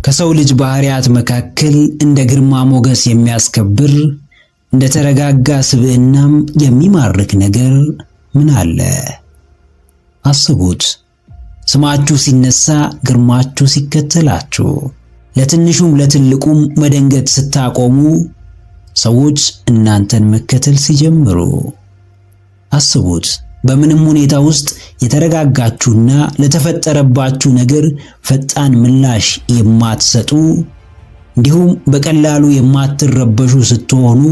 ከሰው ልጅ ባህሪያት መካከል እንደ ግርማ ሞገስ የሚያስከብር እንደ ተረጋጋ ስብዕናም የሚማርክ ነገር ምን አለ? አስቡት። ስማችሁ ሲነሳ ግርማችሁ ሲከተላችሁ፣ ለትንሹም ለትልቁም መደንገጥ ስታቆሙ፣ ሰዎች እናንተን መከተል ሲጀምሩ። አስቡት። በምንም ሁኔታ ውስጥ የተረጋጋችሁና ለተፈጠረባችሁ ነገር ፈጣን ምላሽ የማትሰጡ እንዲሁም በቀላሉ የማትረበሹ ስትሆኑ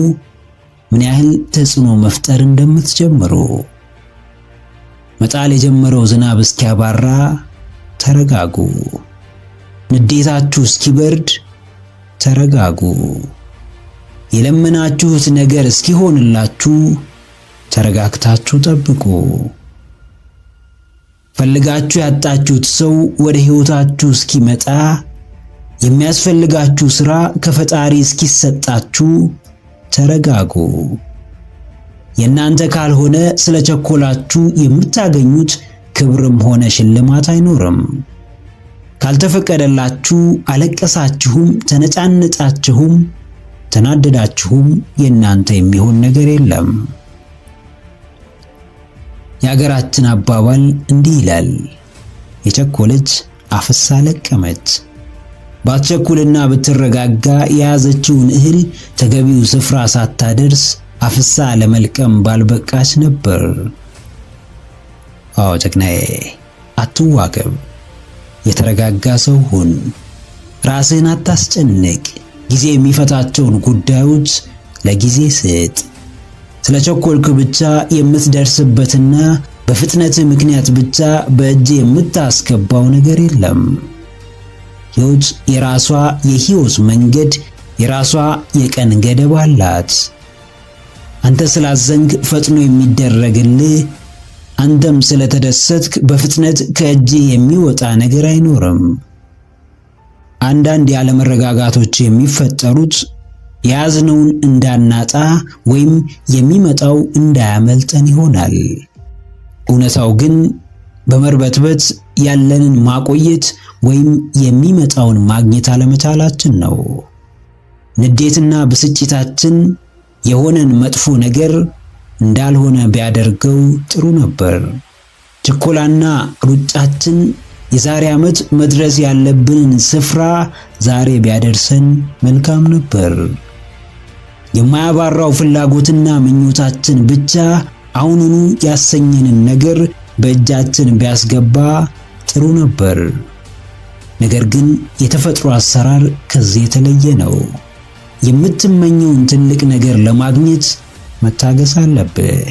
ምን ያህል ተጽዕኖ መፍጠር እንደምትጀምሩ። መጣል የጀመረው ዝናብ እስኪያባራ ተረጋጉ። ንዴታችሁ እስኪበርድ ተረጋጉ። የለመናችሁት ነገር እስኪሆንላችሁ ተረጋግታችሁ ጠብቁ። ፈልጋችሁ ያጣችሁት ሰው ወደ ሕይወታችሁ እስኪመጣ፣ የሚያስፈልጋችሁ ሥራ ከፈጣሪ እስኪሰጣችሁ ተረጋጉ። የእናንተ ካልሆነ ስለቸኮላችሁ የምታገኙት ክብርም ሆነ ሽልማት አይኖርም። ካልተፈቀደላችሁ አለቀሳችሁም፣ ተነጫነጫችሁም፣ ተናደዳችሁም የእናንተ የሚሆን ነገር የለም። የአገራችን አባባል እንዲህ ይላል፣ የቸኮለች አፍሳ ለቀመች። ባትቸኩልና ብትረጋጋ የያዘችውን እህል ተገቢው ስፍራ ሳታደርስ አፍሳ ለመልቀም ባልበቃች ነበር። አዎ ጀግናዬ፣ አትዋከብ። የተረጋጋ ሰው ሁን። ራስህን አታስጨንቅ። ጊዜ የሚፈታቸውን ጉዳዮች ለጊዜ ስጥ። ስለቸኮልክ ብቻ የምትደርስበትና በፍጥነት ምክንያት ብቻ በእጅ የምታስገባው ነገር የለም። ሕይወት የራሷ የሕይወት መንገድ፣ የራሷ የቀን ገደብ አላት። አንተ ስላዘንክ ፈጥኖ የሚደረግልህ፣ አንተም ስለተደሰትክ በፍጥነት ከእጅ የሚወጣ ነገር አይኖርም። አንዳንድ ያለመረጋጋቶች የሚፈጠሩት የያዝነውን እንዳናጣ ወይም የሚመጣው እንዳያመልጠን ይሆናል። እውነታው ግን በመርበትበት ያለንን ማቆየት ወይም የሚመጣውን ማግኘት አለመቻላችን ነው። ንዴትና ብስጭታችን የሆነን መጥፎ ነገር እንዳልሆነ ቢያደርገው ጥሩ ነበር። ችኮላና ሩጫችን የዛሬ ዓመት መድረስ ያለብንን ስፍራ ዛሬ ቢያደርሰን መልካም ነበር። የማያባራው ፍላጎትና ምኞታችን ብቻ አሁኑኑ ያሰኘንን ነገር በእጃችን ቢያስገባ ጥሩ ነበር። ነገር ግን የተፈጥሮ አሰራር ከዚህ የተለየ ነው። የምትመኘውን ትልቅ ነገር ለማግኘት መታገስ አለብህ።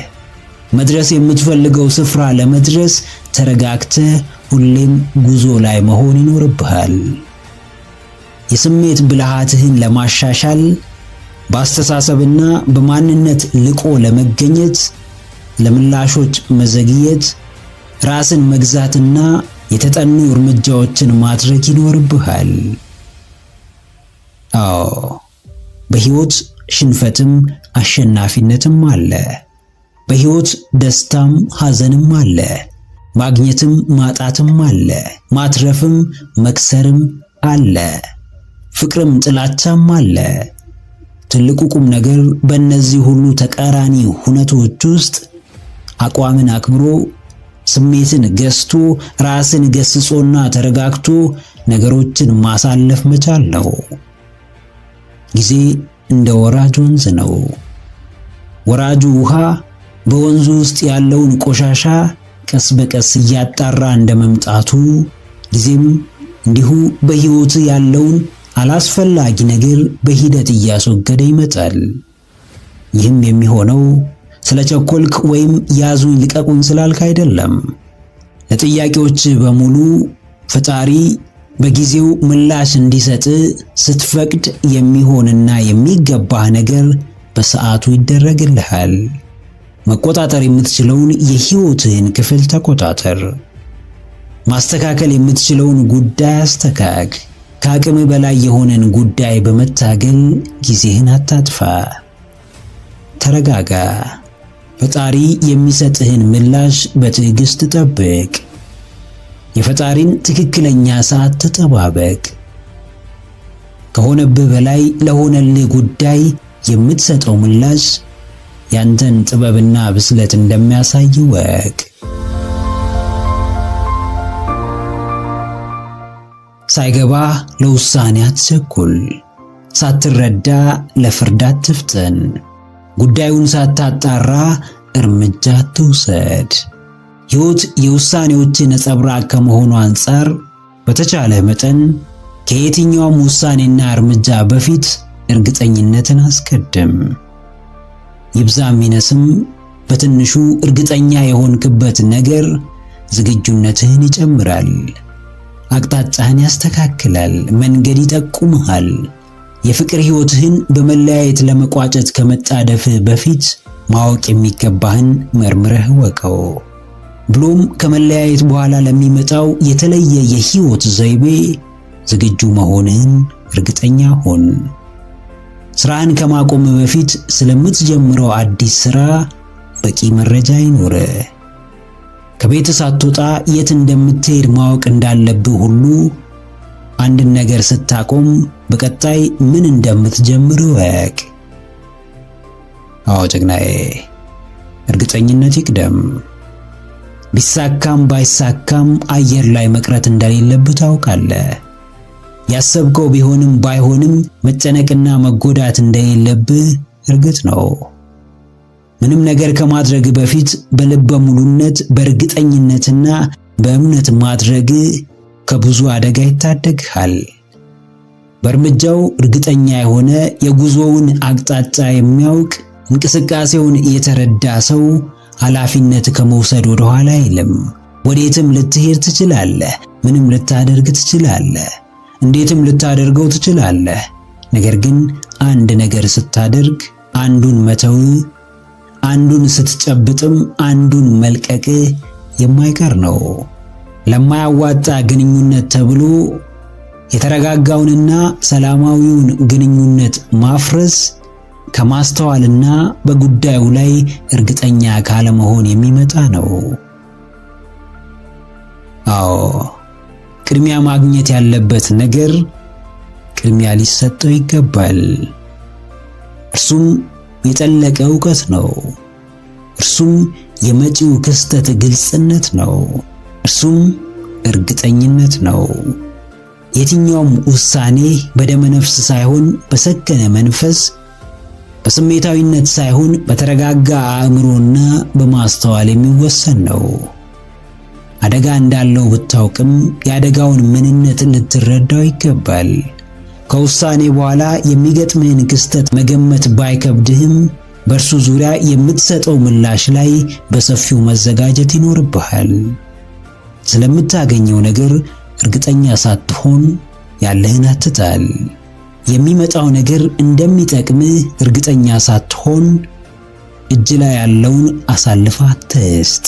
መድረስ የምትፈልገው ስፍራ ለመድረስ ተረጋግተህ ሁሌም ጉዞ ላይ መሆን ይኖርብሃል። የስሜት ብልሃትህን ለማሻሻል፣ በአስተሳሰብና በማንነት ልቆ ለመገኘት፣ ለምላሾች መዘግየት፣ ራስን መግዛትና የተጠኑ እርምጃዎችን ማድረግ ይኖርብሃል። አዎ፣ በሕይወት ሽንፈትም አሸናፊነትም አለ። በሕይወት ደስታም ሐዘንም አለ። ማግኘትም ማጣትም አለ። ማትረፍም መክሰርም አለ። ፍቅርም ጥላቻም አለ። ትልቁ ቁም ነገር በእነዚህ ሁሉ ተቃራኒ ሁነቶች ውስጥ አቋምን አክብሮ፣ ስሜትን ገዝቶ፣ ራስን ገስጾና ተረጋግቶ ነገሮችን ማሳለፍ መቻል ነው። ጊዜ እንደ ወራጅ ወንዝ ነው። ወራጁ ውሃ በወንዙ ውስጥ ያለውን ቆሻሻ ቀስ በቀስ እያጣራ እንደመምጣቱ፣ ጊዜም እንዲሁ በሕይወት ያለውን አላስፈላጊ ነገር በሂደት እያስወገደ ይመጣል። ይህም የሚሆነው ስለቸኮልክ ወይም ያዙኝ ልቀቁኝ ስላልክ አይደለም። ለጥያቄዎች በሙሉ ፈጣሪ በጊዜው ምላሽ እንዲሰጥ ስትፈቅድ የሚሆንና የሚገባህ ነገር በሰዓቱ ይደረግልሃል። መቆጣጠር የምትችለውን የሕይወትህን ክፍል ተቆጣጠር። ማስተካከል የምትችለውን ጉዳይ አስተካክ። ከአቅም በላይ የሆነን ጉዳይ በመታገል ጊዜህን አታጥፋ። ተረጋጋ። ፈጣሪ የሚሰጥህን ምላሽ በትዕግስት ጠብቅ። የፈጣሪን ትክክለኛ ሰዓት ተጠባበቅ። ከሆነብህ በላይ ለሆነልህ ጉዳይ የምትሰጠው ምላሽ ያንተን ጥበብና ብስለት እንደሚያሳይ ወቅ። ሳይገባ ለውሳኔ አትቸኩል። ሳትረዳ ለፍርድ አትፍጠን። ጉዳዩን ሳታጣራ እርምጃ አትውሰድ። ሕይወት የውሳኔዎች ነጸብራቅ ከመሆኑ አንፃር በተቻለ መጠን ከየትኛውም ውሳኔና እርምጃ በፊት እርግጠኝነትን አስቀድም። ይብዛም ይነስም በትንሹ እርግጠኛ የሆንክበት ነገር ዝግጁነትህን ይጨምራል፣ አቅጣጫህን ያስተካክላል፣ መንገድ ይጠቁምሃል። የፍቅር ሕይወትህን በመለያየት ለመቋጨት ከመጣደፍህ በፊት ማወቅ የሚገባህን መርምረህ ወቀው። ብሎም ከመለያየት በኋላ ለሚመጣው የተለየ የሕይወት ዘይቤ ዝግጁ መሆንህን እርግጠኛ ሁን። ስራህን ከማቆም በፊት ስለምትጀምረው አዲስ ስራ በቂ መረጃ ይኖርህ። ከቤት ሳትወጣ የት እንደምትሄድ ማወቅ እንዳለብህ ሁሉ አንድን ነገር ስታቆም በቀጣይ ምን እንደምትጀምር ወቅ። አዎ ጀግናዬ፣ እርግጠኝነት ይቅደም። ቢሳካም ባይሳካም አየር ላይ መቅረት እንደሌለብህ ታውቃለህ። ያሰብከው ቢሆንም ባይሆንም መጨነቅና መጎዳት እንደሌለብህ እርግጥ ነው። ምንም ነገር ከማድረግ በፊት በልበ ሙሉነት በእርግጠኝነትና በእምነት ማድረግ ከብዙ አደጋ ይታደግሃል። በእርምጃው እርግጠኛ የሆነ የጉዞውን አቅጣጫ የሚያውቅ እንቅስቃሴውን የተረዳ ሰው ኃላፊነት ከመውሰድ ወደ ኋላ አይልም። ወዴትም ልትሄድ ትችላለህ፣ ምንም ልታደርግ ትችላለህ፣ እንዴትም ልታደርገው ትችላለህ። ነገር ግን አንድ ነገር ስታደርግ አንዱን መተው፣ አንዱን ስትጨብጥም አንዱን መልቀቅ የማይቀር ነው። ለማያዋጣ ግንኙነት ተብሎ የተረጋጋውንና ሰላማዊውን ግንኙነት ማፍረስ ከማስተዋልና በጉዳዩ ላይ እርግጠኛ ካለመሆን የሚመጣ ነው። አዎ፣ ቅድሚያ ማግኘት ያለበት ነገር ቅድሚያ ሊሰጠው ይገባል። እርሱም የጠለቀ ዕውቀት ነው። እርሱም የመጪው ክስተት ግልጽነት ነው። እርሱም እርግጠኝነት ነው። የትኛውም ውሳኔ በደመ ነፍስ ሳይሆን በሰከነ መንፈስ፣ በስሜታዊነት ሳይሆን በተረጋጋ አእምሮና በማስተዋል የሚወሰን ነው። አደጋ እንዳለው ብታውቅም የአደጋውን ምንነት ልትረዳው ይገባል። ከውሳኔ በኋላ የሚገጥምህን ክስተት መገመት ባይከብድህም በእርሱ ዙሪያ የምትሰጠው ምላሽ ላይ በሰፊው መዘጋጀት ይኖርብሃል። ስለምታገኘው ነገር እርግጠኛ ሳትሆን ያለህን አትጣል። የሚመጣው ነገር እንደሚጠቅምህ እርግጠኛ ሳትሆን እጅ ላይ ያለውን አሳልፈህ አትስጥ።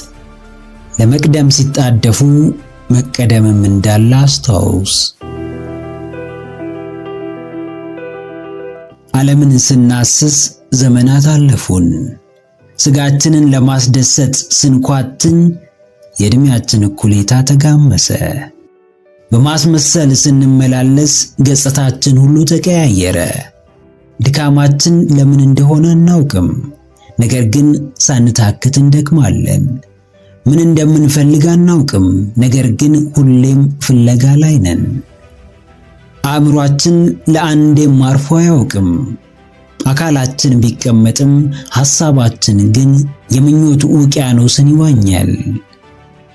ለመቅደም ሲጣደፉ መቀደምም እንዳለ አስታውስ። ዓለምን ስናስስ ዘመናት አለፉን። ስጋችንን ለማስደሰት ስንኳትን የዕድሜያችን እኩሌታ ተጋመሰ። በማስመሰል ስንመላለስ ገጽታችን ሁሉ ተቀያየረ። ድካማችን ለምን እንደሆነ አናውቅም፣ ነገር ግን ሳንታክት እንደክማለን። ምን እንደምንፈልግ አናውቅም፣ ነገር ግን ሁሌም ፍለጋ ላይ ነን። አእምሯችን ለአንዴም አርፎ አያውቅም። አካላችን ቢቀመጥም ሐሳባችን ግን የምኞት ውቅያኖስን ይዋኛል።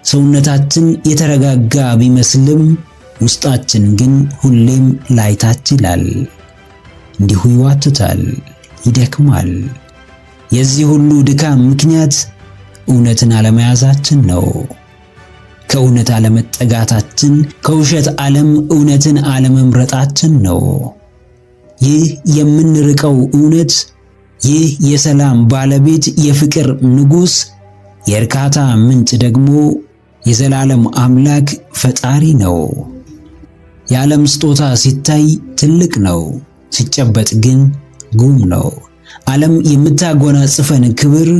ሰውነታችን የተረጋጋ ቢመስልም ውስጣችን ግን ሁሌም ላይታች ይላል። እንዲሁ ይዋትታል፣ ይደክማል። የዚህ ሁሉ ድካም ምክንያት እውነትን አለመያዛችን ነው። ከእውነት አለመጠጋታችን፣ ከውሸት ዓለም እውነትን አለመምረጣችን ነው። ይህ የምንርቀው እውነት፣ ይህ የሰላም ባለቤት፣ የፍቅር ንጉሥ፣ የእርካታ ምንጭ ደግሞ የዘላለም አምላክ ፈጣሪ ነው። የዓለም ስጦታ ሲታይ ትልቅ ነው፣ ሲጨበጥ ግን ጉም ነው። ዓለም የምታጎናጽፈን ክብር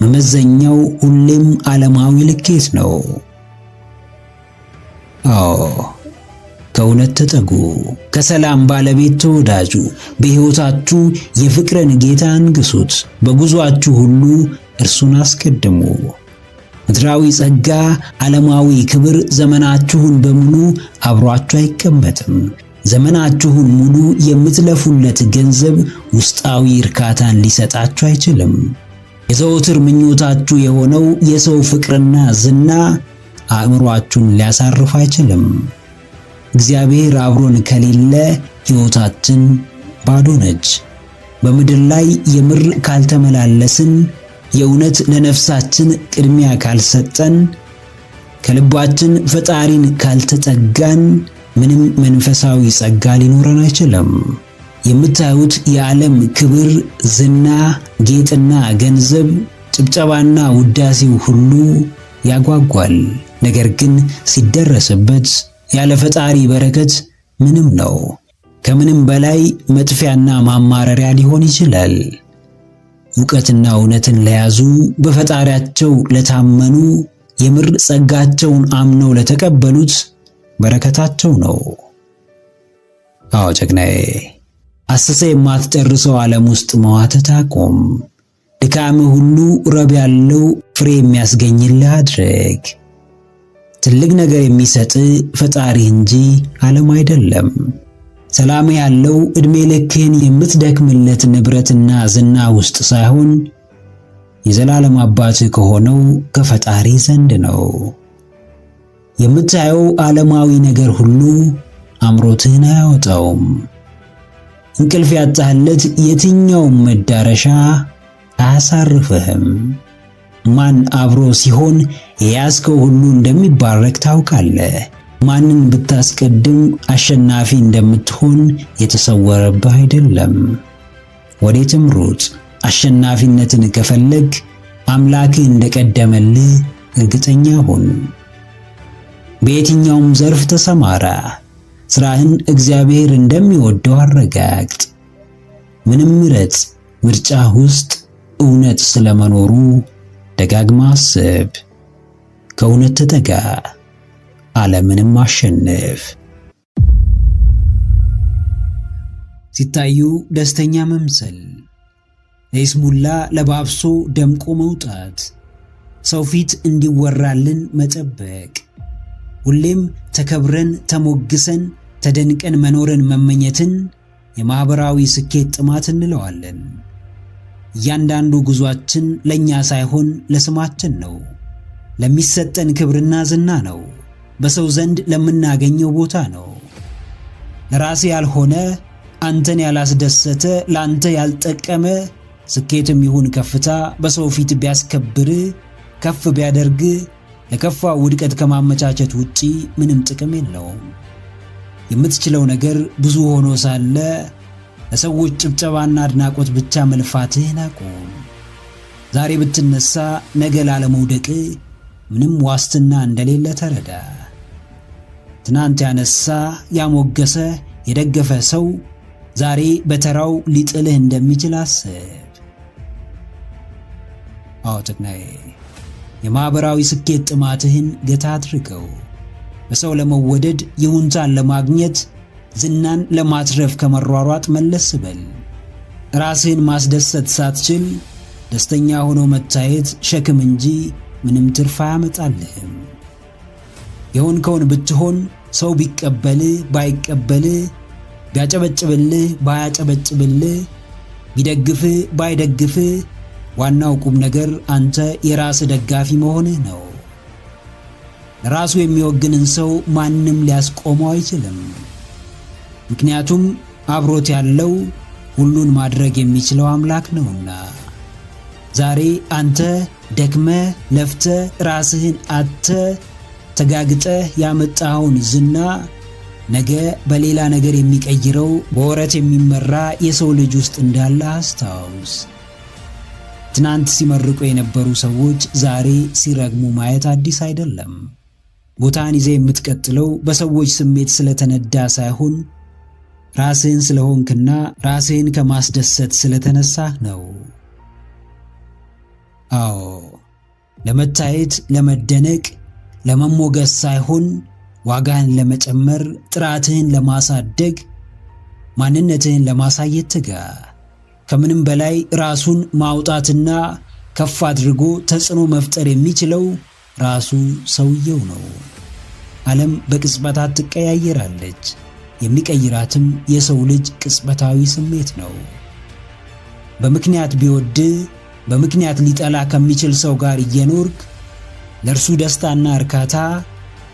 መመዘኛው ሁሌም ዓለማዊ ልኬት ነው። አዎ፣ ከእውነት ተጠጉ። ከሰላም ባለቤት ተወዳጁ። በሕይወታችሁ የፍቅርን ጌታ አንግሱት። በጉዟችሁ ሁሉ እርሱን አስቀድሙ። ምድራዊ ጸጋ፣ ዓለማዊ ክብር ዘመናችሁን በሙሉ አብሯችሁ አይቀመጥም። ዘመናችሁን ሙሉ የምትለፉለት ገንዘብ ውስጣዊ እርካታን ሊሰጣችሁ አይችልም። የዘወትር ምኞታችሁ የሆነው የሰው ፍቅርና ዝና አእምሮአችሁን ሊያሳርፍ አይችልም። እግዚአብሔር አብሮን ከሌለ ሕይወታችን ባዶ ነች። በምድር ላይ የምር ካልተመላለስን፣ የእውነት ለነፍሳችን ቅድሚያ ካልሰጠን፣ ከልባችን ፈጣሪን ካልተጠጋን ምንም መንፈሳዊ ጸጋ ሊኖረን አይችልም። የምታዩት የዓለም ክብር፣ ዝና፣ ጌጥና ገንዘብ፣ ጭብጨባና ውዳሴው ሁሉ ያጓጓል። ነገር ግን ሲደረስበት ያለ ፈጣሪ በረከት ምንም ነው። ከምንም በላይ መጥፊያና ማማረሪያ ሊሆን ይችላል። ዕውቀትና እውነትን ለያዙ፣ በፈጣሪያቸው ለታመኑ፣ የምር ጸጋቸውን አምነው ለተቀበሉት በረከታቸው ነው። አዎ ጀግናዬ፣ አስሰ የማትጨርሰው ዓለም ውስጥ መዋተት አቁም። ድካምህ ሁሉ ረብ ያለው ፍሬ የሚያስገኝልህ አድርግ። ትልቅ ነገር የሚሰጥ ፈጣሪ እንጂ ዓለም አይደለም። ሰላም ያለው ዕድሜ ልክህን የምትደክምለት ንብረትና ዝና ውስጥ ሳይሆን የዘላለም አባት ከሆነው ከፈጣሪ ዘንድ ነው። የምታየው ዓለማዊ ነገር ሁሉ አምሮትህን አያወጣውም። እንቅልፍ ያጣህለት የትኛውም መዳረሻ አያሳርፍህም። ማን አብሮ ሲሆን የያዝከው ሁሉ እንደሚባረክ ታውቃለህ። ማንን ብታስቀድም አሸናፊ እንደምትሆን የተሰወረብህ አይደለም። ወዴትም ሩጥ። አሸናፊነትን ከፈለግ አምላክህ እንደቀደመልህ እርግጠኛ ሁን። በየትኛውም ዘርፍ ተሰማራ። ስራህን እግዚአብሔር እንደሚወደው አረጋግጥ። ምንም ምረጥ። ምርጫ ውስጥ እውነት ስለመኖሩ ደጋግማ አስብ። ከእውነት ተጠጋ፣ ዓለምንም አሸንፍ። ሲታዩ ደስተኛ መምሰል፣ ለይስሙላ ለባብሶ ደምቆ መውጣት፣ ሰው ፊት እንዲወራልን መጠበቅ፣ ሁሌም ተከብረን ተሞግሰን ተደንቀን መኖርን መመኘትን የማህበራዊ ስኬት ጥማት እንለዋለን። እያንዳንዱ ጉዟችን ለኛ ሳይሆን ለስማችን ነው። ለሚሰጠን ክብርና ዝና ነው። በሰው ዘንድ ለምናገኘው ቦታ ነው። ለራሴ ያልሆነ፣ አንተን ያላስደሰተ፣ ላንተ ያልጠቀመ ስኬትም ይሁን ከፍታ በሰው ፊት ቢያስከብር፣ ከፍ ቢያደርግ ለከፋ ውድቀት ከማመቻቸት ውጪ ምንም ጥቅም የለውም። የምትችለው ነገር ብዙ ሆኖ ሳለ ለሰዎች ጭብጨባና አድናቆት ብቻ መልፋትህን አቁም። ዛሬ ብትነሳ ነገ ላለመውደቅ ምንም ዋስትና እንደሌለ ተረዳ። ትናንት ያነሳ፣ ያሞገሰ፣ የደገፈ ሰው ዛሬ በተራው ሊጥልህ እንደሚችል አስብ። አዎ ጀግናዬ፣ የማህበራዊ ስኬት ጥማትህን ገታ አድርገው። በሰው ለመወደድ፣ ይሁንታን ለማግኘት፣ ዝናን ለማትረፍ ከመሯሯጥ መለስ በል። ራስህን ማስደሰት ሳትችል ደስተኛ ሆኖ መታየት ሸክም እንጂ ምንም ትርፍ አያመጣልህም። የሆንከውን ብትሆን ሰው ቢቀበልህ ባይቀበልህ፣ ቢያጨበጭብልህ ባያጨበጭብልህ፣ ቢደግፍህ ባይደግፍህ፣ ዋናው ቁም ነገር አንተ የራስ ደጋፊ መሆንህ ነው። ለራሱ የሚወግንን ሰው ማንም ሊያስቆመው አይችልም። ምክንያቱም አብሮት ያለው ሁሉን ማድረግ የሚችለው አምላክ ነውና። ዛሬ አንተ ደክመህ ለፍተህ ራስህን አጥተህ ተጋግጠህ ያመጣኸውን ዝና ነገ በሌላ ነገር የሚቀይረው በወረት የሚመራ የሰው ልጅ ውስጥ እንዳለ አስታውስ። ትናንት ሲመርቁ የነበሩ ሰዎች ዛሬ ሲረግሙ ማየት አዲስ አይደለም። ቦታን ይዘህ የምትቀጥለው በሰዎች ስሜት ስለተነዳ ሳይሆን ራስህን ስለሆንክና ራስህን ከማስደሰት ስለተነሳህ ነው። አዎ፣ ለመታየት፣ ለመደነቅ፣ ለመሞገስ ሳይሆን ዋጋህን ለመጨመር፣ ጥራትህን ለማሳደግ፣ ማንነትህን ለማሳየት ትጋ። ከምንም በላይ ራሱን ማውጣትና ከፍ አድርጎ ተጽዕኖ መፍጠር የሚችለው ራሱ ሰውየው ነው። ዓለም በቅጽበታት ትቀያየራለች። የሚቀይራትም የሰው ልጅ ቅጽበታዊ ስሜት ነው። በምክንያት ቢወድህ በምክንያት ሊጠላ ከሚችል ሰው ጋር እየኖርክ ለእርሱ ደስታና እርካታ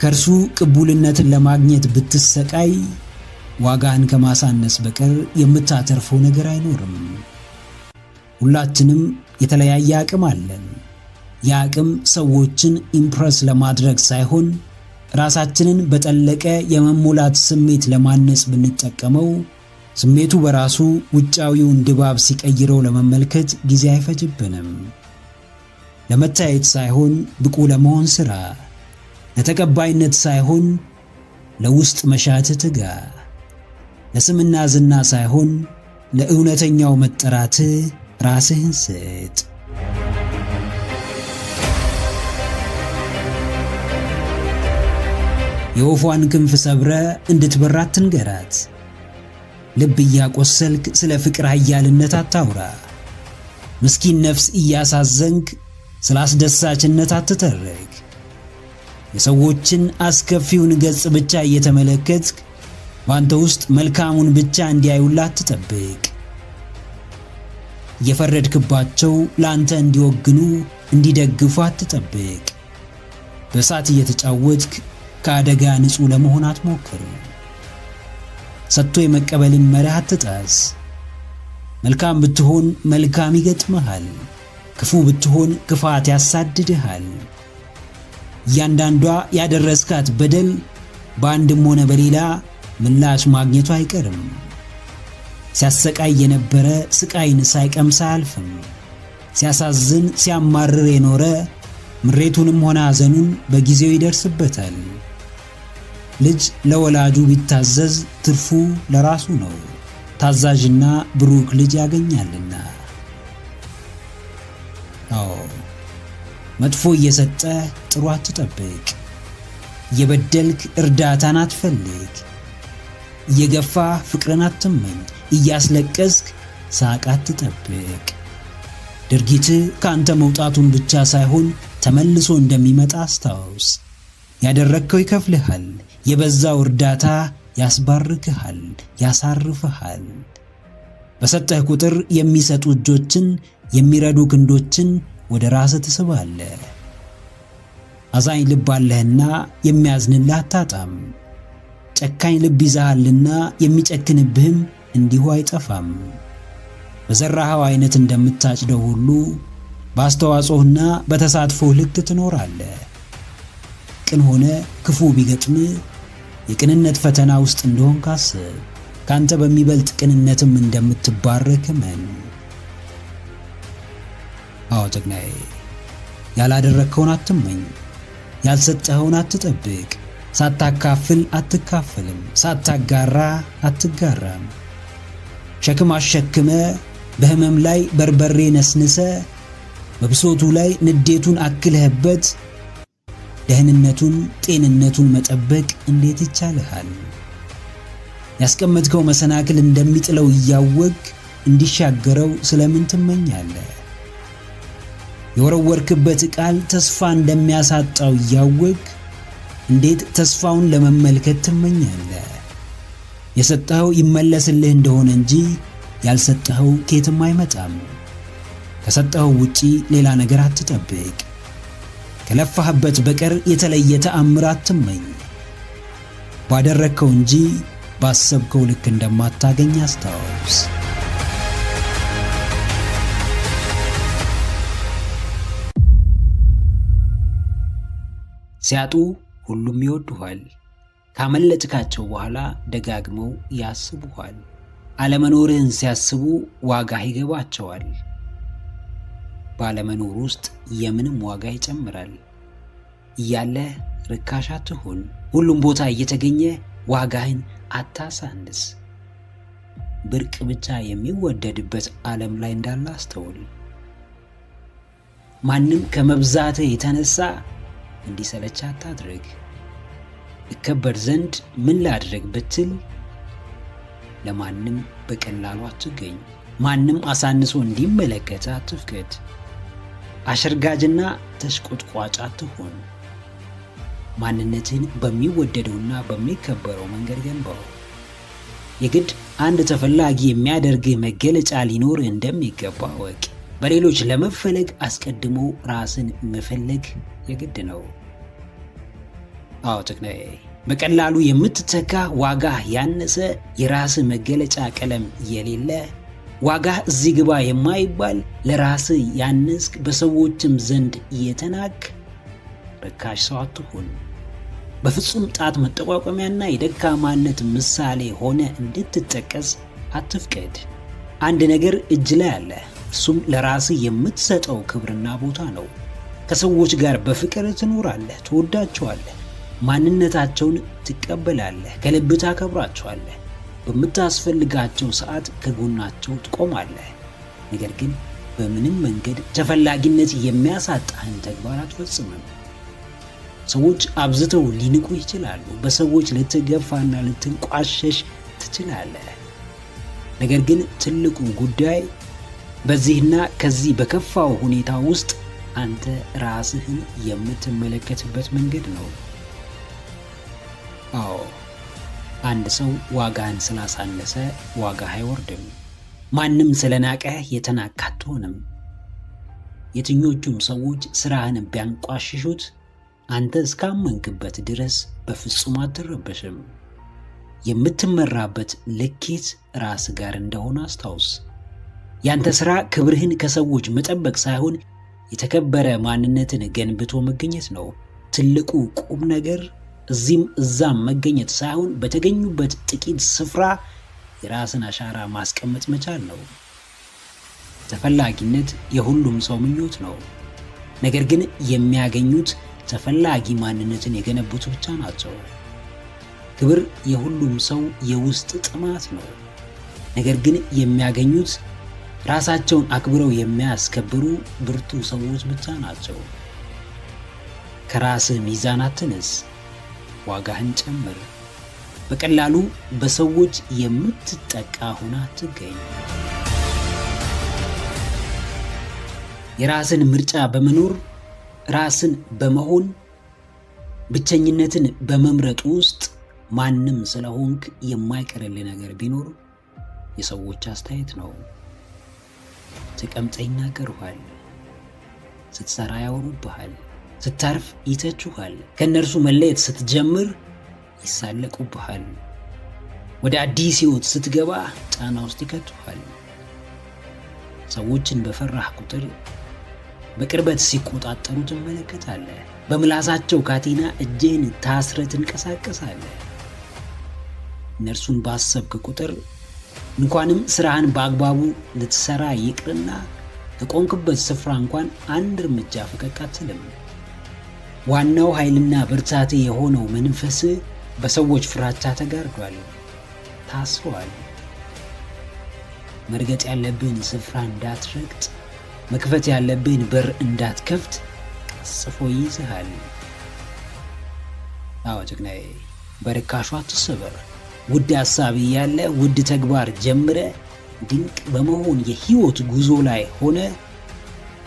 ከእርሱ ቅቡልነትን ለማግኘት ብትሰቃይ ዋጋን ከማሳነስ በቀር የምታተርፈው ነገር አይኖርም። ሁላችንም የተለያየ አቅም አለን። የአቅም ሰዎችን ኢምፕረስ ለማድረግ ሳይሆን ራሳችንን በጠለቀ የመሞላት ስሜት ለማነጽ ብንጠቀመው ስሜቱ በራሱ ውጫዊውን ድባብ ሲቀይረው ለመመልከት ጊዜ አይፈጅብንም። ለመታየት ሳይሆን ብቁ ለመሆን ሥራ፣ ለተቀባይነት ሳይሆን ለውስጥ መሻት ትጋ፣ ለስምና ዝና ሳይሆን ለእውነተኛው መጠራት ራስህን ስጥ። የወፏን ክንፍ ሰብረ እንድትበራ አትንገራት። ልብ እያቆሰልክ ስለ ፍቅር ኃያልነት አታውራ። ምስኪን ነፍስ እያሳዘንክ ስለ አስደሳችነት አትተርክ። የሰዎችን አስከፊውን ገጽ ብቻ እየተመለከትክ በአንተ ውስጥ መልካሙን ብቻ እንዲያዩላት አትጠብቅ። እየፈረድክባቸው ለአንተ እንዲወግኑ እንዲደግፉ አትጠብቅ። በእሳት እየተጫወትክ ከአደጋ ንጹሕ ለመሆን አትሞክር። ሰጥቶ የመቀበልን መርህ አትጣስ። መልካም ብትሆን መልካም ይገጥምሃል፣ ክፉ ብትሆን ክፋት ያሳድድሃል። እያንዳንዷ ያደረስካት በደል በአንድም ሆነ በሌላ ምላሽ ማግኘቱ አይቀርም። ሲያሰቃይ የነበረ ስቃይን ሳይቀምስ አያልፍም። ሲያሳዝን ሲያማርር የኖረ ምሬቱንም ሆነ ሐዘኑን በጊዜው ይደርስበታል። ልጅ ለወላጁ ቢታዘዝ ትርፉ ለራሱ ነው። ታዛዥና ብሩክ ልጅ ያገኛልና። መጥፎ እየሰጠ ጥሩ አትጠብቅ። እየበደልክ እርዳታን አትፈልግ። እየገፋ ፍቅርን አትመኝ። እያስለቀስክ ሳቅ አትጠብቅ። ድርጊትህ ከአንተ መውጣቱን ብቻ ሳይሆን ተመልሶ እንደሚመጣ አስታውስ። ያደረግከው ይከፍልሃል። የበዛው እርዳታ ያስባርክሃል፣ ያሳርፍሃል። በሰጠህ ቁጥር የሚሰጡ እጆችን፣ የሚረዱ ክንዶችን ወደ ራስህ ትስባለህ። አዛኝ ልብ አለህና የሚያዝንልህ አታጣም። ጨካኝ ልብ ይዘሃልና የሚጨክንብህም እንዲሁ አይጠፋም። በዘራኸው አይነት እንደምታጭደው ሁሉ በአስተዋጽኦህና በተሳትፎህ ልክ ትኖራለህ። ቅን ሆነ ክፉ ቢገጥምህ የቅንነት ፈተና ውስጥ እንደሆን ካስብ። ካንተ በሚበልጥ ቅንነትም እንደምትባረክ እመን። ጀግናዬ፣ ያላደረግከውን አትመኝ። ያልሰጠኸውን አትጠብቅ። ሳታካፍል አትካፈልም። ሳታጋራ አትጋራም። ሸክም አሸክመ በህመም ላይ በርበሬ ነስንሰ በብሶቱ ላይ ንዴቱን አክለህበት ደህንነቱን ጤንነቱን መጠበቅ እንዴት ይቻልሃል? ያስቀመጥከው መሰናክል እንደሚጥለው እያወቅ እንዲሻገረው ስለምን ትመኛለህ? የወረወርክበት ቃል ተስፋ እንደሚያሳጣው እያወቅ እንዴት ተስፋውን ለመመልከት ትመኛለህ? የሰጠኸው ይመለስልህ እንደሆነ እንጂ ያልሰጠኸው ከየትም አይመጣም። ከሰጠኸው ውጪ ሌላ ነገር አትጠብቅ። ከለፋህበት በቀር የተለየ ተአምር አትመኝ። ባደረግከው እንጂ ባሰብከው ልክ እንደማታገኝ አስታውስ። ሲያጡ ሁሉም ይወዱሃል። ካመለጥካቸው በኋላ ደጋግመው ያስቡሃል። አለመኖርህን ሲያስቡ ዋጋ ይገባቸዋል። ባለመኖር ውስጥ የምንም ዋጋ ይጨምራል። እያለህ ርካሽ አትሁን። ሁሉም ቦታ እየተገኘ ዋጋህን አታሳንስ። ብርቅ ብቻ የሚወደድበት ዓለም ላይ እንዳለ አስተውል። ማንም ከመብዛትህ የተነሳ እንዲሰለች አታድርግ። እከበር ዘንድ ምን ላድርግ ብትል ለማንም በቀላሉ አትገኝ። ማንም አሳንሶ እንዲመለከት አትፍቀድ። አሸርጋጅና ተሽቆጥቋጭ አትሁን። ማንነትን በሚወደደውና በሚከበረው መንገድ ገንባው። የግድ አንድ ተፈላጊ የሚያደርግህ መገለጫ ሊኖር እንደሚገባ ወቅ። በሌሎች ለመፈለግ አስቀድሞ ራስን መፈለግ የግድ ነው። አዎ ተክናዬ፣ በቀላሉ የምትተካ ዋጋ ያነሰ የራስ መገለጫ ቀለም የሌለ ዋጋ እዚህ ግባ የማይባል ለራስ ያነስክ በሰዎችም ዘንድ የተናክ ርካሽ ሰው አትሁን። በፍጹም ጣት መጠቋቋሚያና የደካማነት ምሳሌ ሆነ እንድትጠቀስ አትፍቀድ። አንድ ነገር እጅ ላይ አለ። እሱም ለራስ የምትሰጠው ክብርና ቦታ ነው። ከሰዎች ጋር በፍቅር ትኖራለህ፣ ትወዳቸዋለህ፣ ማንነታቸውን ትቀበላለህ፣ ከልብ ታከብራቸዋለህ። በምታስፈልጋቸው ሰዓት ከጎናቸው ትቆማለህ። ነገር ግን በምንም መንገድ ተፈላጊነት የሚያሳጣህን ተግባር አትፈጽምም። ሰዎች አብዝተው ሊንቁ ይችላሉ። በሰዎች ልትገፋና ልትንቋሸሽ ትችላለህ። ነገር ግን ትልቁ ጉዳይ በዚህና ከዚህ በከፋው ሁኔታ ውስጥ አንተ ራስህን የምትመለከትበት መንገድ ነው። አዎ፣ አንድ ሰው ዋጋህን ስላሳነሰ ዋጋህ አይወርድም። ማንም ስለናቀህ የተናቅህ አትሆንም። የትኞቹም ሰዎች ስራህን ቢያንቋሽሹት አንተ እስካመንክበት ድረስ በፍጹም አትረበሽም። የምትመራበት ልኬት ራስ ጋር እንደሆነ አስታውስ። ያንተ ስራ ክብርህን ከሰዎች መጠበቅ ሳይሆን የተከበረ ማንነትን ገንብቶ መገኘት ነው። ትልቁ ቁም ነገር እዚህም እዛም መገኘት ሳይሆን በተገኙበት ጥቂት ስፍራ የራስን አሻራ ማስቀመጥ መቻል ነው። ተፈላጊነት የሁሉም ሰው ምኞት ነው። ነገር ግን የሚያገኙት ተፈላጊ ማንነትን የገነቡት ብቻ ናቸው። ክብር የሁሉም ሰው የውስጥ ጥማት ነው። ነገር ግን የሚያገኙት ራሳቸውን አክብረው የሚያስከብሩ ብርቱ ሰዎች ብቻ ናቸው። ከራስህ ሚዛን አትነስ፣ ዋጋህን ጨምር። በቀላሉ በሰዎች የምትጠቃ ሆና አትገኝ። የራስን ምርጫ በመኖር ራስን በመሆን ብቸኝነትን በመምረጥ ውስጥ ማንም ስለሆንክ የማይቀርልህ ነገር ቢኖር የሰዎች አስተያየት ነው። ተቀምጠህ ይናገሩሃል፣ ስትሰራ ያወሩብሃል፣ ስታርፍ ይተቹሃል፣ ከእነርሱ መለየት ስትጀምር ይሳለቁብሃል፣ ወደ አዲስ ሕይወት ስትገባ ጫና ውስጥ ይከቱሃል። ሰዎችን በፈራህ ቁጥር በቅርበት ሲቆጣጠሩ ትመለከታለህ። በምላሳቸው ካቴና እጅህን ታስረህ ትንቀሳቀሳለህ። እነርሱን ባሰብክ ቁጥር እንኳንም ስራህን በአግባቡ ልትሰራ ይቅርና ከቆንክበት ስፍራ እንኳን አንድ እርምጃ ፈቀቅ አትልም። ዋናው ኃይልና ብርታቴ የሆነው መንፈስ በሰዎች ፍራቻ ተጋርዷል፣ ታስሯል። መርገጥ ያለብህን ስፍራ እንዳትረግጥ፣ መክፈት ያለብህን በር እንዳትከፍት ቀስፎ ይይዝሃል። አዎ ጀግናዬ፣ በርካሹ አትሰበር። ውድ ሐሳብ ያለ ውድ ተግባር ጀምረ ድንቅ በመሆን የህይወት ጉዞ ላይ ሆነ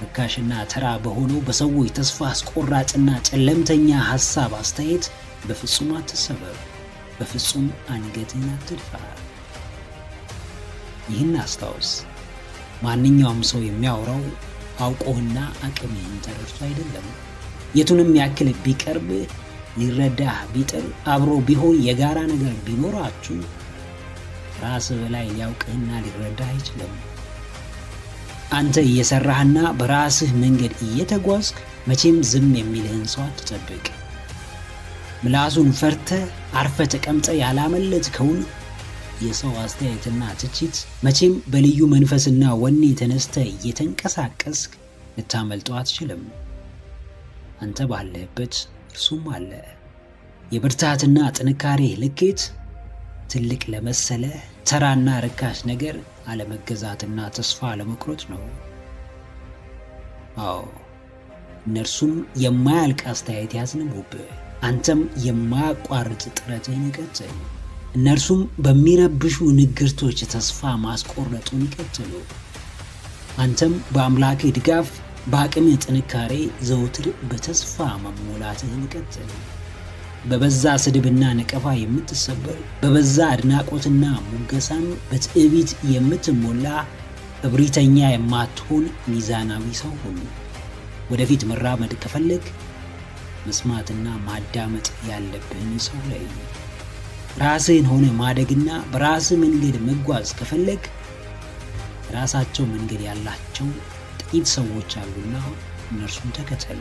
ርካሽና ተራ በሆነው በሰዎች ተስፋ አስቆራጭና ጨለምተኛ ሐሳብ አስተያየት በፍጹም አትሰበር። በፍጹም አንገትን አትድፋ። ይህን አስታውስ። ማንኛውም ሰው የሚያወራው አውቆህና አቅምህን ተረድቶ አይደለም። የቱንም ያክል ቢቀርብ ሊረዳህ ቢጥር አብሮ ቢሆን የጋራ ነገር ቢኖራችሁ ራስ በላይ ሊያውቅህና ሊረዳህ አይችልም። አንተ እየሰራህና በራስህ መንገድ እየተጓዝክ መቼም ዝም የሚልህን ሰው አትጠብቅ። ምላሱን ፈርተህ አርፈ ተቀምጠ ያላመለጥከውን የሰው አስተያየትና ትችት መቼም በልዩ መንፈስና ወኔ ተነስተ እየተንቀሳቀስክ ልታመልጠው አትችልም። አንተ ባለህበት እርሱም አለ። የብርታትና ጥንካሬ ልኬት ትልቅ ለመሰለ ተራና ርካሽ ነገር አለመገዛትና ተስፋ አለመቁረጥ ነው። አዎ፣ እነርሱም የማያልቅ አስተያየት ያዝንቡብህ፣ አንተም የማያቋርጥ ጥረትህን ይቀጥል። እነርሱም በሚረብሹ ንግርቶች ተስፋ ማስቆረጡን ይቀጥሉ። አንተም በአምላክህ ድጋፍ፣ በአቅምህ ጥንካሬ ዘውትር በተስፋ መሞላትህን ይቀጥል። በበዛ ስድብና ነቀፋ የምትሰበር፣ በበዛ አድናቆትና ሙገሳም በትዕቢት የምትሞላ፣ እብሪተኛ የማትሆን ሚዛናዊ ሰው ሁኑ። ወደፊት መራመድ ከፈለግ መስማትና ማዳመጥ ያለብህን ሰው ላይ ራስህን ሆነ ማደግና በራስህ መንገድ መጓዝ ከፈለግ ራሳቸው መንገድ ያላቸው ጥቂት ሰዎች አሉና እነርሱን ተከተሉ።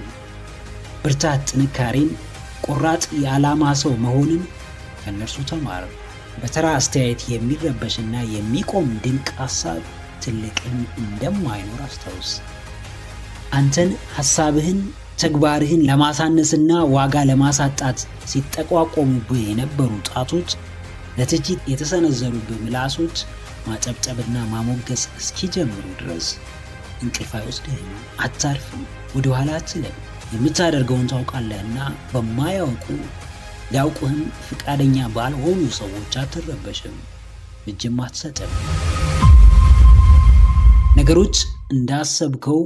ብርታት፣ ጥንካሬን፣ ቆራጥ የዓላማ ሰው መሆንን ከእነርሱ ተማር። በተራ አስተያየት የሚረበሽና የሚቆም ድንቅ ሐሳብ ትልቅን እንደማይኖር አስታውስ። አንተን ሐሳብህን፣ ተግባርህን ለማሳነስና ዋጋ ለማሳጣት ሲጠቋቆሙብህ የነበሩ ጣቶች፣ ለትችት የተሰነዘሩብህ ምላሶች ማጨብጨብና ማሞገስ እስኪጀምሩ ድረስ እንቅልፍ አይወስድህም፣ አታርፍም፣ ወደ ኋላ አትልም። የምታደርገውን ታውቃለህና በማያውቁ ሊያውቁህም ፍቃደኛ ባልሆኑ ሰዎች አትረበሽም፣ እጅም አትሰጥም። ነገሮች እንዳሰብከው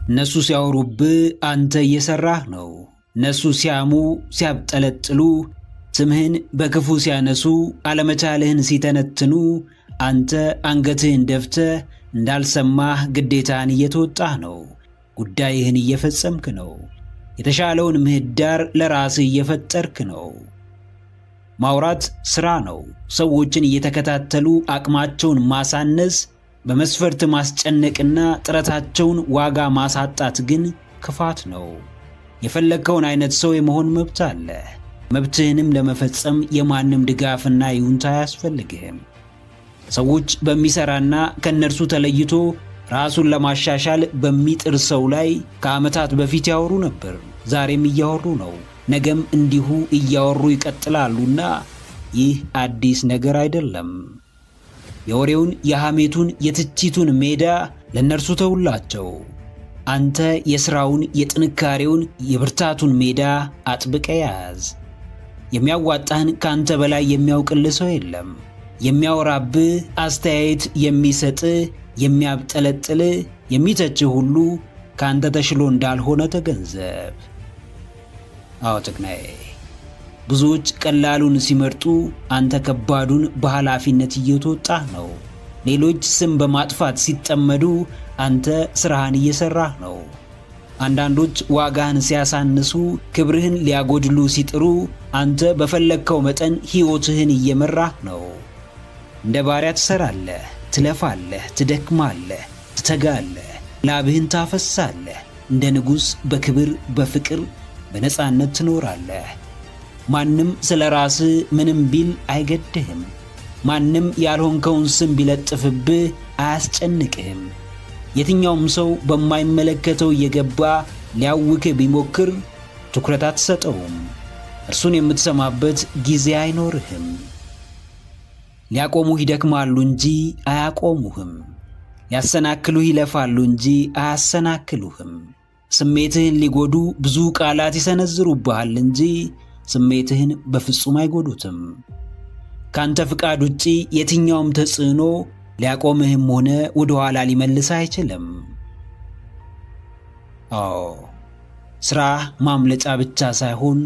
እነሱ ሲያወሩብህ አንተ እየሰራህ ነው። እነሱ ሲያሙ ሲያብጠለጥሉ፣ ስምህን በክፉ ሲያነሱ፣ አለመቻልህን ሲተነትኑ፣ አንተ አንገትህን ደፍተህ እንዳልሰማህ ግዴታህን እየተወጣህ ነው። ጉዳይህን እየፈጸምክ ነው። የተሻለውን ምህዳር ለራስህ እየፈጠርክ ነው። ማውራት ሥራ ነው። ሰዎችን እየተከታተሉ አቅማቸውን ማሳነስ፣ በመስፈርት ማስጨነቅና ጥረታቸውን ዋጋ ማሳጣት ግን ክፋት ነው። የፈለግከውን አይነት ሰው የመሆን መብት አለ። መብትህንም ለመፈጸም የማንም ድጋፍና ይሁንታ አያስፈልግህም። ሰዎች በሚሰራና ከነርሱ ተለይቶ ራሱን ለማሻሻል በሚጥር ሰው ላይ ከዓመታት በፊት ያወሩ ነበር። ዛሬም እያወሩ ነው። ነገም እንዲሁ እያወሩ ይቀጥላሉና ይህ አዲስ ነገር አይደለም። የወሬውን፣ የሐሜቱን፣ የትችቱን ሜዳ ለነርሱ ተውላቸው። አንተ የሥራውን፣ የጥንካሬውን፣ የብርታቱን ሜዳ አጥብቀ ያዝ። የሚያዋጣህን ካንተ በላይ የሚያውቅልህ ሰው የለም። የሚያወራብህ፣ አስተያየት የሚሰጥህ፣ የሚያብጠለጥልህ፣ የሚተችህ ሁሉ ካንተ ተሽሎ እንዳልሆነ ተገንዘብ። አዎ ጥቅናዬ፣ ብዙዎች ቀላሉን ሲመርጡ አንተ ከባዱን በኃላፊነት እየተወጣህ ነው። ሌሎች ስም በማጥፋት ሲጠመዱ አንተ ሥራህን እየሠራህ ነው። አንዳንዶች ዋጋህን ሲያሳንሱ፣ ክብርህን ሊያጎድሉ ሲጥሩ አንተ በፈለግከው መጠን ሕይወትህን እየመራህ ነው። እንደ ባሪያ ትሠራለህ፣ ትለፋለህ፣ ትደክማለህ፣ ትተጋለህ፣ ላብህን ታፈሳለህ። እንደ ንጉሥ በክብር በፍቅር በነጻነት ትኖራለህ። ማንም ስለ ራስህ ምንም ቢል አይገድህም። ማንም ያልሆንከውን ስም ቢለጥፍብህ አያስጨንቅህም። የትኛውም ሰው በማይመለከተው እየገባ ሊያውክህ ቢሞክር ትኩረት አትሰጠውም። እርሱን የምትሰማበት ጊዜ አይኖርህም። ሊያቆሙህ ይደክማሉ እንጂ አያቆሙህም። ሊያሰናክሉህ ይለፋሉ እንጂ አያሰናክሉህም። ስሜትህን ሊጎዱ ብዙ ቃላት ይሰነዝሩብሃል እንጂ ስሜትህን በፍጹም አይጎዱትም። ካንተ ፍቃድ ውጪ የትኛውም ተጽዕኖ ሊያቆምህም ሆነ ወደ ኋላ ሊመልስ አይችልም። አዎ ሥራህ ማምለጫ ብቻ ሳይሆን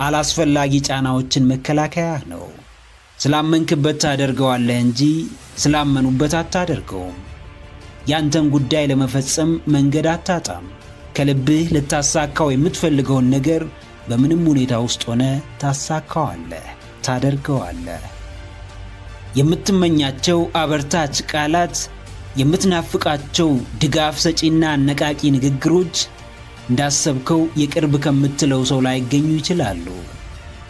አላስፈላጊ ጫናዎችን መከላከያ ነው። ስላመንክበት ታደርገዋለህ እንጂ ስላመኑበት አታደርገውም። ያንተን ጉዳይ ለመፈጸም መንገድ አታጣም። ከልብህ ልታሳካው የምትፈልገውን ነገር በምንም ሁኔታ ውስጥ ሆነ ታሳካዋለህ፣ ታደርገዋለህ። የምትመኛቸው አበርታች ቃላት፣ የምትናፍቃቸው ድጋፍ ሰጪና አነቃቂ ንግግሮች እንዳሰብከው የቅርብ ከምትለው ሰው ላይገኙ ይችላሉ።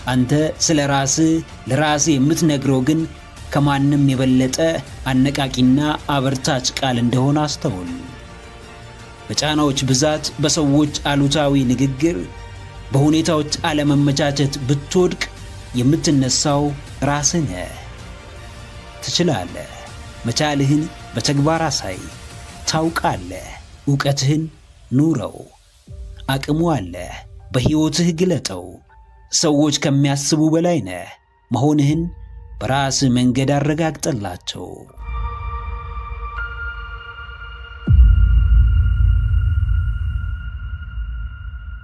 አንተ ስለ ራስህ ለራስህ የምትነግረው ግን ከማንም የበለጠ አነቃቂና አበርታች ቃል እንደሆነ አስተውል። በጫናዎች ብዛት፣ በሰዎች አሉታዊ ንግግር፣ በሁኔታዎች አለመመቻቸት ብትወድቅ የምትነሳው ራስህ ነህ። ትችላለህ። መቻልህን በተግባር አሳይ። ታውቃለህ። ዕውቀትህን ኑረው። አቅሙ አለህ። በሕይወትህ ግለጠው። ሰዎች ከሚያስቡ በላይ ነህ መሆንህን በራስህ መንገድ አረጋግጠላቸው።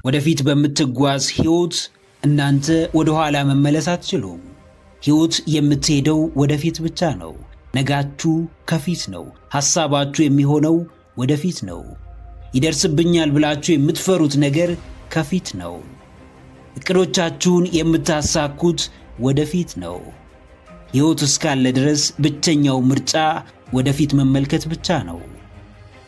ወደፊት በምትጓዝ ሕይወት እናንተ ወደ ኋላ መመለስ አትችሉም። ሕይወት የምትሄደው ወደፊት ብቻ ነው። ነጋችሁ ከፊት ነው። ሐሳባችሁ የሚሆነው ወደፊት ነው። ይደርስብኛል ብላችሁ የምትፈሩት ነገር ከፊት ነው። እቅዶቻችሁን የምታሳኩት ወደፊት ነው። ሕይወት እስካለ ድረስ ብቸኛው ምርጫ ወደፊት መመልከት ብቻ ነው።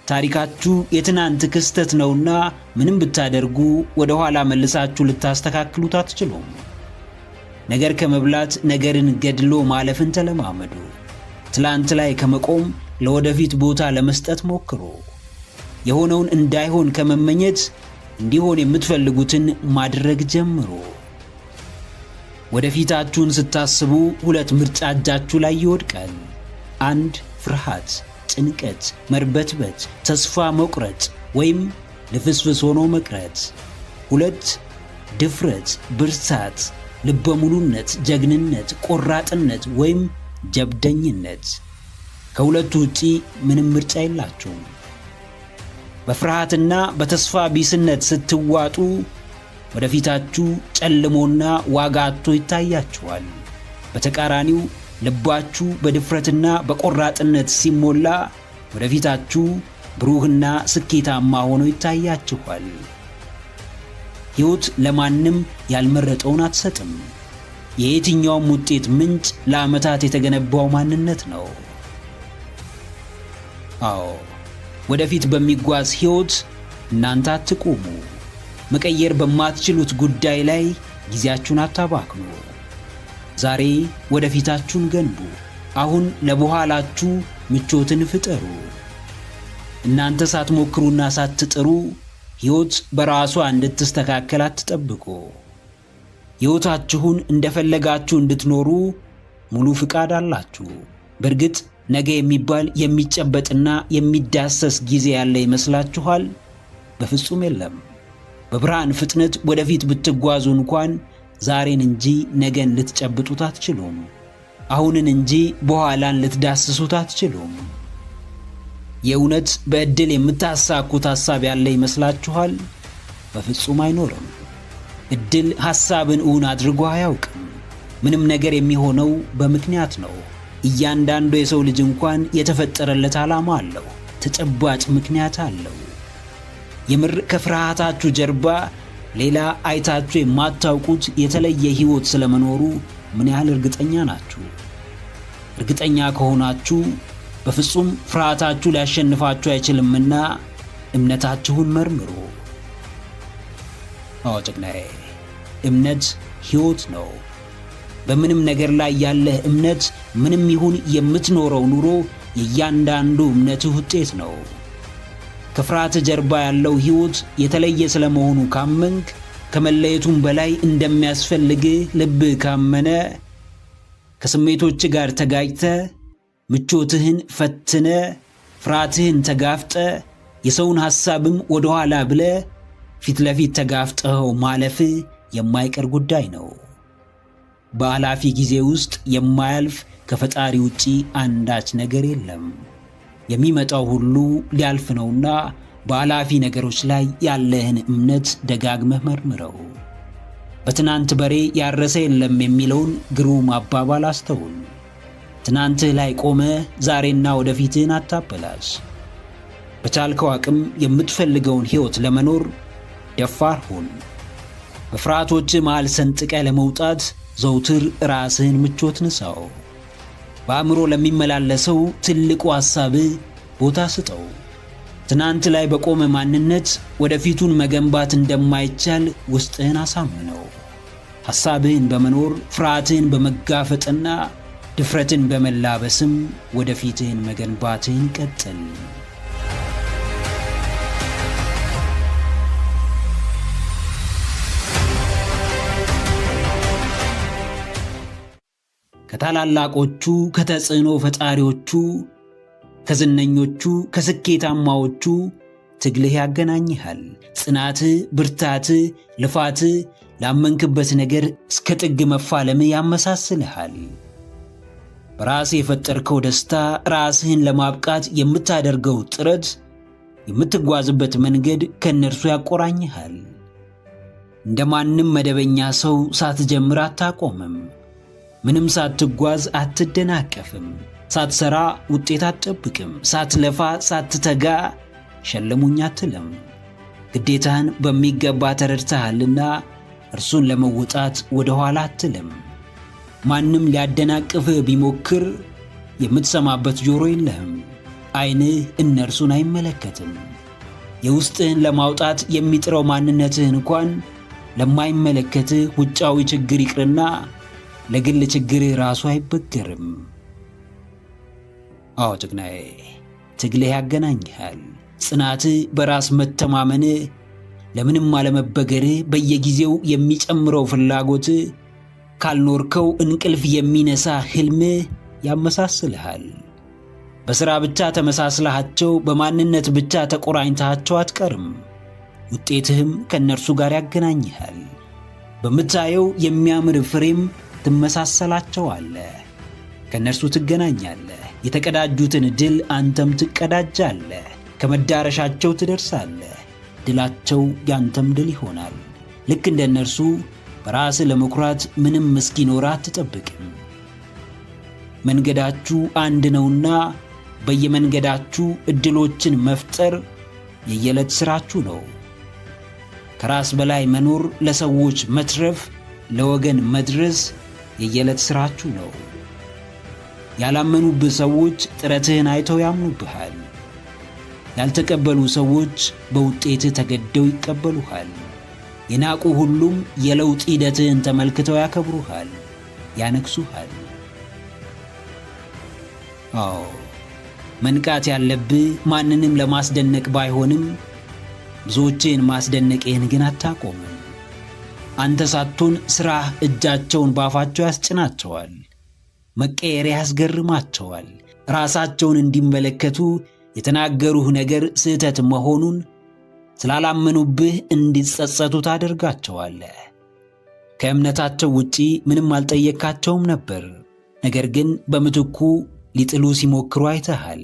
ታሪካችሁ የትናንት ክስተት ነውና ምንም ብታደርጉ ወደ ኋላ መልሳችሁ ልታስተካክሉት አትችሉም። ነገር ከመብላት ነገርን ገድሎ ማለፍን ተለማመዱ። ትላንት ላይ ከመቆም ለወደፊት ቦታ ለመስጠት ሞክሩ። የሆነውን እንዳይሆን ከመመኘት እንዲሆን የምትፈልጉትን ማድረግ ጀምሩ። ወደፊታችሁን ስታስቡ ሁለት ምርጫ እጃችሁ ላይ ይወድቃል። አንድ ፍርሃት፣ ጭንቀት፣ መርበትበት፣ ተስፋ መቁረጥ ወይም ልፍስፍስ ሆኖ መቅረት። ሁለት ድፍረት፣ ብርታት፣ ልበ ሙሉነት፣ ጀግንነት፣ ቆራጥነት ወይም ጀብደኝነት። ከሁለቱ ውጪ ምንም ምርጫ የላችሁም። በፍርሃትና በተስፋ ቢስነት ስትዋጡ ወደፊታችሁ ጨልሞና ዋጋ አጥቶ ይታያችኋል። በተቃራኒው ልባችሁ በድፍረትና በቆራጥነት ሲሞላ ወደፊታችሁ ብሩህና ስኬታማ ሆኖ ይታያችኋል። ሕይወት ለማንም ያልመረጠውን አትሰጥም። የየትኛውም ውጤት ምንጭ ለዓመታት የተገነባው ማንነት ነው። አዎ ወደፊት በሚጓዝ ሕይወት እናንተ አትቆሙ። መቀየር በማትችሉት ጉዳይ ላይ ጊዜያችሁን አታባክኑ። ዛሬ ወደፊታችሁን ገንቡ። አሁን ለበኋላችሁ ምቾትን ፍጠሩ። እናንተ ሳትሞክሩና ሳትጥሩ ሕይወት በራሷ እንድትስተካከል አትጠብቁ። ሕይወታችሁን እንደፈለጋችሁ እንድትኖሩ ሙሉ ፍቃድ አላችሁ። በእርግጥ ነገ የሚባል የሚጨበጥና የሚዳሰስ ጊዜ ያለ ይመስላችኋል? በፍጹም የለም። በብርሃን ፍጥነት ወደፊት ብትጓዙ እንኳን ዛሬን እንጂ ነገን ልትጨብጡት አትችሉም። አሁንን እንጂ በኋላን ልትዳስሱት አትችሉም። የእውነት በዕድል የምታሳኩት ሐሳብ ያለ ይመስላችኋል? በፍጹም አይኖርም። ዕድል ሐሳብን እውን አድርጎ አያውቅም። ምንም ነገር የሚሆነው በምክንያት ነው። እያንዳንዱ የሰው ልጅ እንኳን የተፈጠረለት ዓላማ አለው፣ ተጨባጭ ምክንያት አለው። የምር ከፍርሃታችሁ ጀርባ ሌላ አይታችሁ የማታውቁት የተለየ ሕይወት ስለመኖሩ ምን ያህል እርግጠኛ ናችሁ? እርግጠኛ ከሆናችሁ በፍጹም ፍርሃታችሁ ሊያሸንፋችሁ አይችልምና እምነታችሁን መርምሩ። አዎ ጀግናዬ፣ እምነት ሕይወት ነው። በምንም ነገር ላይ ያለህ እምነት ምንም ይሁን የምትኖረው ኑሮ የእያንዳንዱ እምነትህ ውጤት ነው። ከፍርሃት ጀርባ ያለው ሕይወት የተለየ ስለመሆኑ ካመንክ፣ ከመለየቱም በላይ እንደሚያስፈልግህ ልብህ ካመነ፣ ከስሜቶች ጋር ተጋጭተ ምቾትህን ፈትነ ፍርሃትህን ተጋፍጠ የሰውን ሐሳብም ወደ ኋላ ብለ ፊት ለፊት ተጋፍጠው ማለፍ የማይቀር ጉዳይ ነው። በአላፊ ጊዜ ውስጥ የማያልፍ ከፈጣሪ ውጪ አንዳች ነገር የለም። የሚመጣው ሁሉ ሊያልፍ ነውና በአላፊ ነገሮች ላይ ያለህን እምነት ደጋግመህ መርምረው። በትናንት በሬ ያረሰ የለም የሚለውን ግሩም አባባል አስተውል። ትናንትህ ላይ ቆመ ዛሬና ወደፊትህን አታበላሽ። በቻልከው አቅም የምትፈልገውን ሕይወት ለመኖር ደፋር ሁን። በፍርሃቶች መሃል ሰንጥቀ ለመውጣት ዘውትር ራስህን ምቾት ንሳው። በአእምሮ ለሚመላለሰው ትልቁ ሐሳብህ ቦታ ስጠው። ትናንት ላይ በቆመ ማንነት ወደፊቱን መገንባት እንደማይቻል ውስጥህን አሳምነው። ሐሳብህን በመኖር ፍርሃትህን በመጋፈጥና ድፍረትን በመላበስም ወደፊትህን መገንባትህን ቀጥል። ከታላላቆቹ ከተጽዕኖ ፈጣሪዎቹ ከዝነኞቹ ከስኬታማዎቹ ትግልህ ያገናኝሃል። ጽናትህ፣ ብርታትህ፣ ልፋትህ ላመንክበት ነገር እስከ ጥግ መፋለምህ ያመሳስልሃል። በራስህ የፈጠርከው ደስታ፣ ራስህን ለማብቃት የምታደርገው ጥረት፣ የምትጓዝበት መንገድ ከእነርሱ ያቆራኝሃል። እንደማንም መደበኛ ሰው ሳትጀምር አታቆምም። ምንም ሳትጓዝ አትደናቀፍም። ሳትሰራ ውጤት አትጠብቅም። ሳትለፋ ሳትተጋ ሸልሙኝ አትልም። ግዴታህን በሚገባ ተረድተሃልና እርሱን ለመወጣት ወደ ኋላ አትልም። ማንም ሊያደናቅፍህ ቢሞክር የምትሰማበት ጆሮ የለህም። ዓይንህ እነርሱን አይመለከትም። የውስጥህን ለማውጣት የሚጥረው ማንነትህ እንኳን ለማይመለከትህ ውጫዊ ችግር ይቅርና ለግል ችግርህ ራሱ አይበገርም። አዎ ጀግናዬ፣ ትግልህ ያገናኝሃል። ጽናትህ፣ በራስ መተማመንህ፣ ለምንም አለመበገርህ፣ በየጊዜው የሚጨምረው ፍላጎትህ፣ ካልኖርከው እንቅልፍ የሚነሳ ሕልምህ ያመሳስልሃል። በሥራ ብቻ ተመሳስለሃቸው፣ በማንነት ብቻ ተቆራኝተሃቸው አትቀርም። ውጤትህም ከእነርሱ ጋር ያገናኝሃል። በምታየው የሚያምር ፍሬም ትመሳሰላቸዋለህ። ከእነርሱ ትገናኛለህ። የተቀዳጁትን ድል አንተም ትቀዳጃለህ። ከመዳረሻቸው ትደርሳለህ። ድላቸው ያንተም ድል ይሆናል። ልክ እንደ እነርሱ በራስህ ለመኩራት ምንም እስኪኖርህ አትጠብቅም። መንገዳችሁ አንድ ነውና በየመንገዳችሁ ዕድሎችን መፍጠር የየዕለት ሥራችሁ ነው። ከራስ በላይ መኖር፣ ለሰዎች መትረፍ፣ ለወገን መድረስ የየዕለት ሥራችሁ ነው። ያላመኑብህ ሰዎች ጥረትህን አይተው ያምኑብሃል። ያልተቀበሉ ሰዎች በውጤትህ ተገደው ይቀበሉሃል። የናቁ ሁሉም የለውጥ ሂደትህን ተመልክተው ያከብሩሃል፣ ያነግሱሃል። አዎ መንቃት ያለብህ ማንንም ለማስደነቅ ባይሆንም ብዙዎችን ማስደነቅህን ግን አታቆምም። አንተ ሳትሆን ስራህ እጃቸውን ባፋቸው ያስጭናቸዋል፣ መቀየር ያስገርማቸዋል። ራሳቸውን እንዲመለከቱ የተናገሩህ ነገር ስህተት መሆኑን ስላላመኑብህ እንዲጸጸቱ ታደርጋቸዋለህ። ከእምነታቸው ውጪ ምንም አልጠየካቸውም ነበር፣ ነገር ግን በምትኩ ሊጥሉ ሲሞክሩ አይተሃል።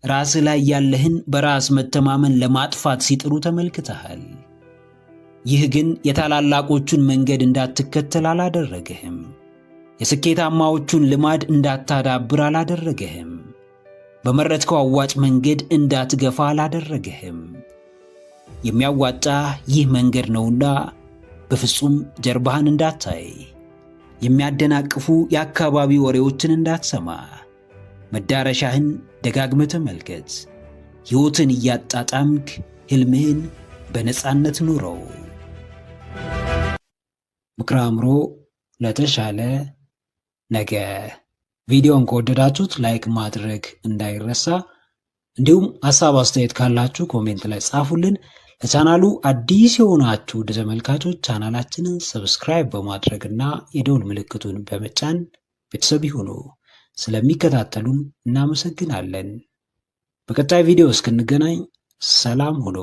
ራስህ ላይ ያለህን በራስ መተማመን ለማጥፋት ሲጥሩ ተመልክተሃል። ይህ ግን የታላላቆቹን መንገድ እንዳትከተል አላደረገህም። የስኬታማዎቹን ልማድ እንዳታዳብር አላደረገህም። በመረጥከው አዋጭ መንገድ እንዳትገፋ አላደረገህም። የሚያዋጣ ይህ መንገድ ነውና በፍጹም ጀርባህን እንዳታይ፣ የሚያደናቅፉ የአካባቢ ወሬዎችን እንዳትሰማ፣ መዳረሻህን ደጋግመህ ተመልከት። ሕይወትን እያጣጣምክ ሕልምህን በነጻነት ኑረው። ምክረ አእምሮ ለተሻለ ነገ። ቪዲዮን ከወደዳችሁት ላይክ ማድረግ እንዳይረሳ፣ እንዲሁም ሐሳብ አስተያየት ካላችሁ ኮሜንት ላይ ጻፉልን። ለቻናሉ አዲስ የሆናችሁ ውድ ተመልካቾች ቻናላችንን ሰብስክራይብ በማድረግና የደውል ምልክቱን በመጫን ቤተሰብ ይሁኑ። ስለሚከታተሉን እናመሰግናለን። በቀጣይ ቪዲዮ እስክንገናኝ ሰላም ሁኑ።